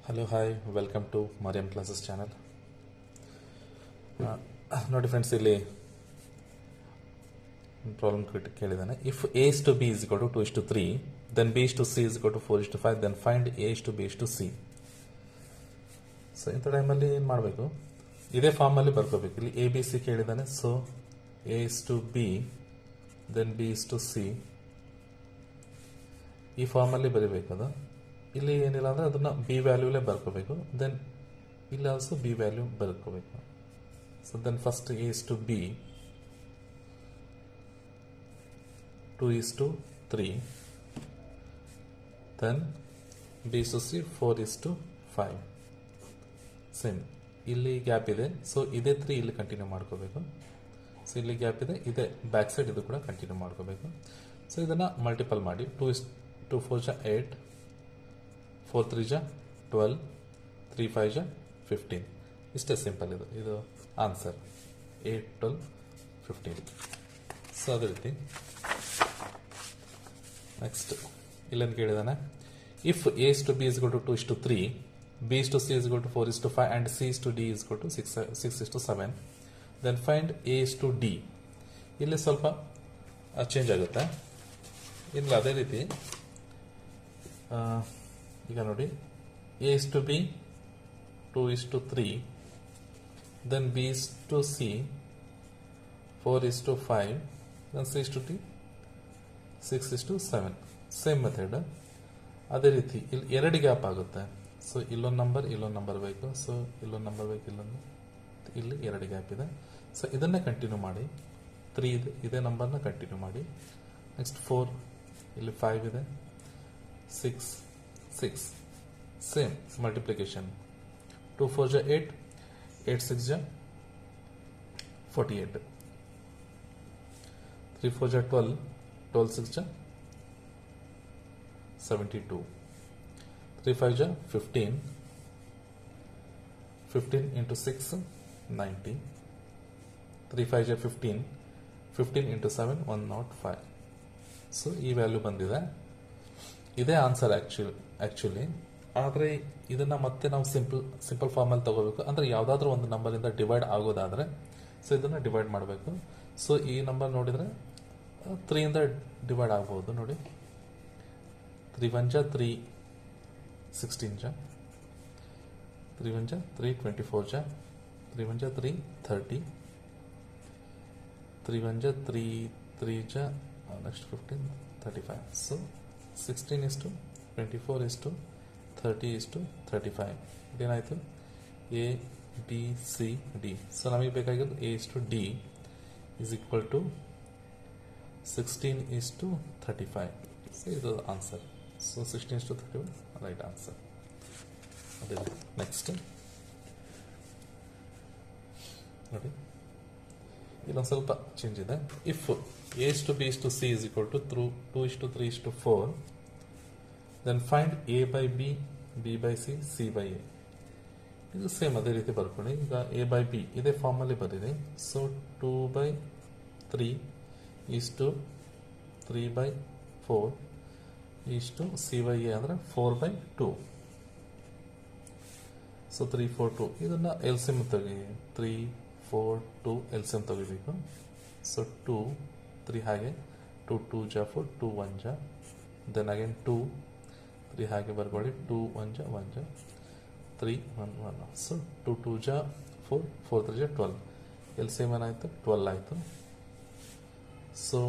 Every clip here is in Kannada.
Hello, hi, welcome to Mariam Classes channel. ನೋಡಿ ಫ್ರೆಂಡ್ಸ್, ಇಲ್ಲಿ ಪ್ರಾಬ್ಲಮ್ ಕೇಳಿದ್ದಾನೆ. If a is to b is equal to 2 is to 3, then b is to c is equal to 4 is to 5, then find a is to b is to c. So ಇಂಥ ಟೈಮಲ್ಲಿ ಏನು ಮಾಡಬೇಕು, ಇದೇ ಫಾರ್ಮಲ್ಲಿ ಬರ್ಕೋಬೇಕು. ಇಲ್ಲಿ ಎ ಬಿ ಸಿ ಕೇಳಿದ್ದಾನೆ. So a is to b, then b is to c, ಈ ಫಾರ್ಮಲ್ಲಿ ಬರೀಬೇಕದು. ಇಲ್ಲಿ ಏನಿಲ್ಲ ಅಂದರೆ ಅದನ್ನು ಬಿ ವ್ಯಾಲ್ಯೂಲೇ ಬರ್ಕೋಬೇಕು. ದೆನ್ ಇಲ್ಲಿ ಆಲ್ಸೋ ಬಿ ವ್ಯಾಲ್ಯೂ ಬರ್ಕೋಬೇಕು. So then first A is to B, 2 is to 3, then B is to C 4 is to 5. Same ಇಲ್ಲಿ ಗ್ಯಾಪ್ ಇದೆ. ಸೊ ಇದೇ 3 ಇಲ್ಲಿ ಕಂಟಿನ್ಯೂ ಮಾಡ್ಕೋಬೇಕು. ಸೊ ಇಲ್ಲಿ ಗ್ಯಾಪ್ ಇದೆ, ಇದೇ ಬ್ಯಾಕ್ ಸೈಡ್ ಇದು ಕೂಡ ಕಂಟಿನ್ಯೂ ಮಾಡ್ಕೋಬೇಕು. ಸೊ ಇದನ್ನು ಮಲ್ಟಿಪಲ್ ಮಾಡಿ. 2 4 ಜಾ 8, 4 3 ಜಾ 12, 3 5 ಜಾ 15. ಇಷ್ಟೇ ಸಿಂಪಲ್. ಇದು ಆನ್ಸರ್ 8 12 15. ಸೊ ಅದೇ ರೀತಿ ನೆಕ್ಸ್ಟ್ ಇಲ್ಲೇನು ಕೇಳಿದಾನೆ, if A is to B is to 2 is to 3, b is to c is to 4 is to 5, and c is to d is to 6 is to 7, then find a is to d. ಇಲ್ಲಿ ಸ್ವಲ್ಪ ಚೇಂಜ್ ಆಗುತ್ತೆ. ಇಲ್ಲ ಅದೇ ರೀತಿ ಈಗ ನೋಡಿ, a is to b 2 is to 3, then b is to c 4 is to 5, then c is to d 6 is to 7. Same method. ಅದೇ ರೀತಿ ಇಲ್ಲಿ 2 ಗ್ಯಾಪ್ ಆಗುತ್ತೆ. ಸೊ ಇಲ್ಲೊಂದು ನಂಬರ್ ಬೇಕು. ಸೊ ಇಲ್ಲೊಂದು ನಂಬರ್ ಬೇಕು, ಇಲ್ಲಿ 2 ಗ್ಯಾಪ್ ಇದೆ. ಸೊ ಇದನ್ನೇ ಕಂಟಿನ್ಯೂ ಮಾಡಿ. 3 ಇದೆ, ಇದೇ ನಂಬರ್ನ ಕಂಟಿನ್ಯೂ ಮಾಡಿ. ನೆಕ್ಸ್ಟ್ 4, ಇಲ್ಲಿ 5 ಇದೆ, 6 ಸೇಮ್ ಮಲ್ಟಿಪ್ಲಿಕೇಶನ್. 2 4 ಜಾ 8, 8 6 ಜಾ 48, 3 4 ಜಾ 12, 12 6 ಜಾ 72, 3 5 ಜಾ 15, 15 into 6 90, 3 5 ಜಾ 15, 15 into 7 105. ಸೊ ಈ ವ್ಯಾಲ್ಯೂ ಬಂದಿದೆ. ಇದೇ ಆನ್ಸರ್ ಆ್ಯಕ್ಚುಲಿ. ಆದರೆ ಇದನ್ನು ಮತ್ತೆ ನಾವು ಸಿಂಪಲ್ ಫಾರ್ಮಲ್ಲಿ ತಗೋಬೇಕು. ಅಂದರೆ ಯಾವುದಾದ್ರೂ ಒಂದು ನಂಬರಿಂದ ಡಿವೈಡ್ ಆಗೋದಾದರೆ ಸೊ ಇದನ್ನು ಡಿವೈಡ್ ಮಾಡಬೇಕು. ಸೊ ಈ ನಂಬರ್ ನೋಡಿದರೆ 3 ಡಿವೈಡ್ ಆಗ್ಬೋದು. ನೋಡಿ, 3 1 ಜಾ 3 16 ಜಾ, 3 1 ಜಾ 3 24 ಜಾ, 3 1 ಜಾ 3 30, 3 1 ಜಾ 3 3 ಜಾ next 15 35. So 16 is to 24 is to 30 is to 35. ಇದೇನಾಯಿತು, A B C D. So ನಮಗೆ ಬೇಕಾಗಿರೋದು A is to D is equal to 16 is to 35. So ಇದು answer. So 16 is to 35 right answer. ಅದೇ ನೆಕ್ಸ್ಟ್ ನೋಡಿ, ಇಲ್ಲೊಂದು ಸ್ವಲ್ಪ ಚೇಂಜ್ ಇದೆ. If a is to b is to c is equal to 2 is to 3 is to 4, then find a by b, b by c, c by a. ಇದು ಸೇಮ್ ಅದೇ ರೀತಿ ಬರ್ಕೊಳ್ಳಿ. ಈಗ a by b ಇದೇ ಫಾರ್ಮಲ್ಲಿ ಬರೀರಿ. So 2 by 3 is to 3 by 4 is to c by a ಅಂದರೆ 4 by 2. ಸೊ 3 4 2 ಇದನ್ನು ಎಲ್ಸಿಎಂ ತೆಗಿ. 3 4 2 ಎಲ್ಸಿಎಂ ತೆಗಿಬೇಕು. ಸೊ 2 3 ಹಾಗೆ 2 2 ಜಾ 4, 2 1 ಜಾ, ದೆನ್ ಅಗೇನ್ 2 3 ಹಾಗೆ ಬರ್ಕೊಳ್ಳಿ. 2 1 ಜಾ 1 ಜಾ 3 1 1. ಸೊ 2 2 ಜಾ 4, 4 3 ಜಾ 12. ಎಲ್ಸಿಎಂ ಏನಾಯಿತು, 12 ಆಯಿತು. ಸೊ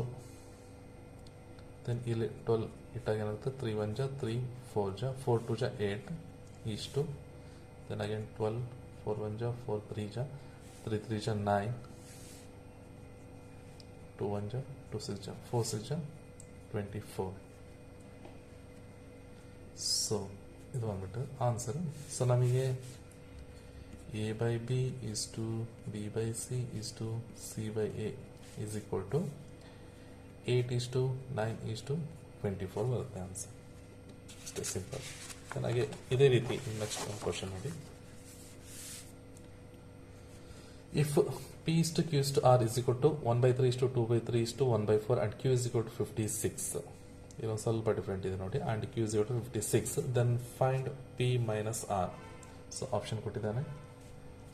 ದೆನ್ ಇಲ್ಲಿ 12 ಇಟ್ಟಾಗ ಏನಾಗುತ್ತೆ, 3 1 ಜಾ 3 4 ಜಾ 4 2 ಜಾ 8 ಇಷ್ಟು, ದೆನ್ ಅಗೇನ್ 12 4 1 ಜಾ 4 3 ಜಾ 3 3 ಜಾ 9, 2 1 ಜಾ 2 6 ಜಾ 4 6 ಜಾ 24. ಸೊ ಇದು ಬಂದ್ಬಿಟ್ಟು ಆನ್ಸರ್. ಸೊ ನಮಗೆ A by B is to B by C is to C by A is equal to 8 is to 9 is to 24 ಬರುತ್ತೆ ಆನ್ಸರ್. ಅಷ್ಟೇ ಸಿಂಪಲ್. ಚೆನ್ನಾಗಿ ಇದೇ ರೀತಿ ನೆಕ್ಸ್ಟ್ ಒಂದು ಕ್ವಶನ್ ನೋಡಿ. If p is to q is to r is equal to 1 by 3 is to 2 by 3 is to 1 by 4 and q is equal to 56, ಇದೊಂದು ಸ್ವಲ್ಪ ಡಿಫ್ರೆಂಟ್ ಇದೆ ನೋಡಿ. And Q is equal to 56. Then find P minus R. So option ಕೊಟ್ಟಿದ್ದಾನೆ.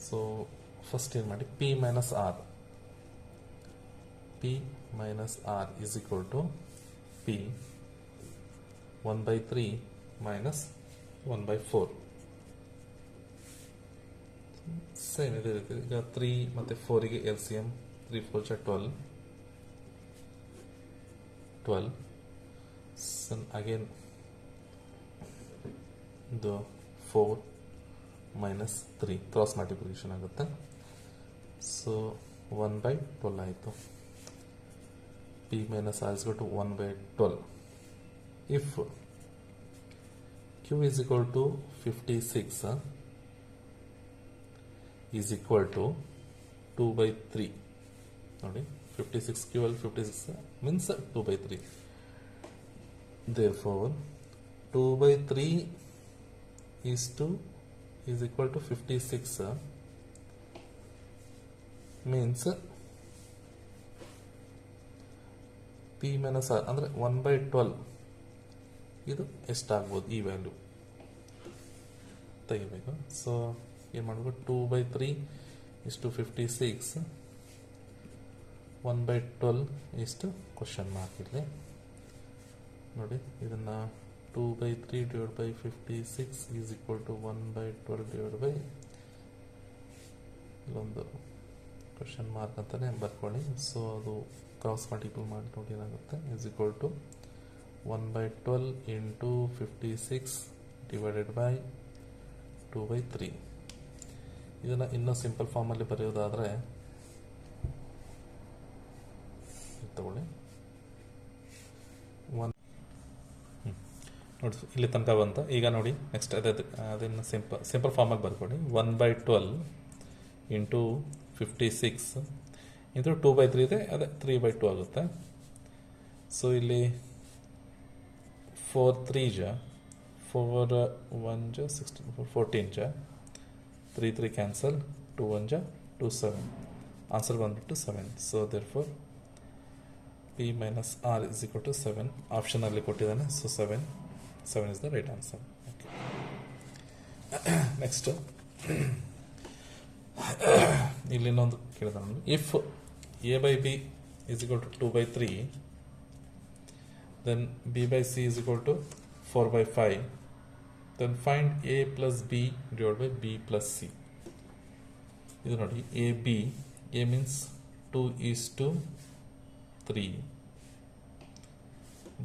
ಸೊ ಫಸ್ಟ್ ಏನು ಮಾಡಿ, P minus R. P minus R is equal to P 1/3 minus 1/4. Same ಇದೇ ರೀತಿ. ಈಗ 3 ಮತ್ತು 4ಗೆ L C M. 3 4 12. So again the 4 minus 3 cross multiplication ಆಗುತ್ತೆ. ಸೊ 1/12 ಆಯಿತು. P minus R is to 1/12. If Q is equal to 56 is equal to 2/3 ನೋಡಿ. 56 ಕ್ಯೂ ಅಲ್ಲಿ 56 means 2/3. Therefore 2/3 is equal to 56 means P minus R ಅಂದರೆ 1/12. ಇದು ಎಷ್ಟಾಗ್ಬೋದು ಈ ವ್ಯಾಲ್ಯೂ ತೆಗಿಬೇಕು. ಸೊ ಏನು ಮಾಡಬೇಕು, 2/3 is to 56, 1/12 ಇಷ್ಟು ಕ್ವಶನ್ ಮಾರ್ಕ್ ಇರಲಿ ನೋಡಿ. ಇದನ್ನು 2/3 divide by 56 is equal to 1/12 divide by ಇಲ್ಲೊಂದು ಕ್ವಶನ್ ಮಾರ್ಕ್ ಅಂತಲೇ ಬರ್ಕೊಳ್ಳಿ. ಸೊ ಅದು ಕ್ರಾಸ್ ಮಲ್ಟಿಪಲ್ ಮಾಡಿ ನೋಡಿ ಏನಾಗುತ್ತೆ, is equal to 1/12 into 56 divided by 2/3. ಇದನ್ನು ಇನ್ನೂ ಸಿಂಪಲ್ ಫಾರ್ಮಲ್ಲಿ ಬರೆಯೋದಾದರೆ ತಗೊಳ್ಳಿ. ನೋಡಿ ಇಲ್ಲಿ ತನಕ ಬಂತು. ಈಗ ನೋಡಿ ನೆಕ್ಸ್ಟ್ ಅದನ್ನು ಸಿಂಪಲ್ ಫಾರ್ಮಾಗಿ ಬರ್ಕೊಳ್ಳಿ. 1/12 ಇಂಟು 56 ಇಂಟು 2/3 ಇದೆ, ಅದೇ 3/2 ಆಗುತ್ತೆ. ಸೊ ಇಲ್ಲಿ 4 3 4 1 16 14 3 3 ಕ್ಯಾನ್ಸಲ್, 2 1 2 7. ಆನ್ಸರ್ ಬಂದ್ಬಿಟ್ಟು 7. So therefore P minus R is equal to 7. ಆಪ್ಷನಲ್ಲಿ ಕೊಟ್ಟಿದ್ದಾನೆ. So 7 is the right answer. Okay. Next ಇಲ್ಲಿ ಇನ್ನೊಂದು ಕೇಳಿದ, if A by B is equal to 2/3 then B by C is equal to 4/5, then find A plus B divide by B plus C. ಇದು ನೋಡಿ, A B, A means 2:3,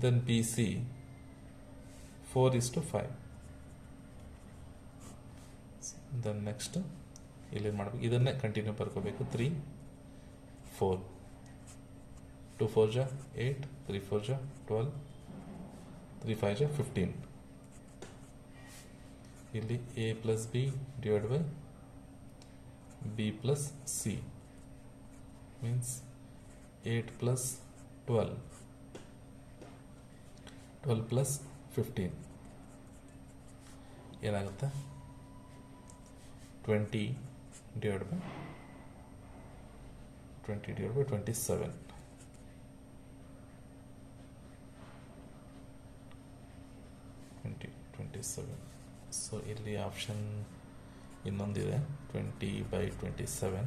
then B C 4:5. Then next ಇಲ್ಲಿ ಮಾಡಬೇಕು, ಇದನ್ನೇ ಕಂಟಿನ್ಯೂ ಬರ್ಕೋಬೇಕು. 3 4 2 4 8 3 4 12 3 5 15. ಇಲ್ಲಿ A plus B divide by B plus C means 8 plus 12 12 plus 15 ಏನಾಗುತ್ತೆ, 20 ಡಿವೈಡ್ ಬೈ 27. 27. ಸೊ ಇಲ್ಲಿ ಆಪ್ಷನ್ ಇನ್ನೊಂದಿದೆ, 20/27.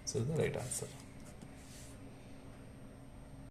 ಸೊ ಇದು ರೈಟ್ ಆನ್ಸರ್.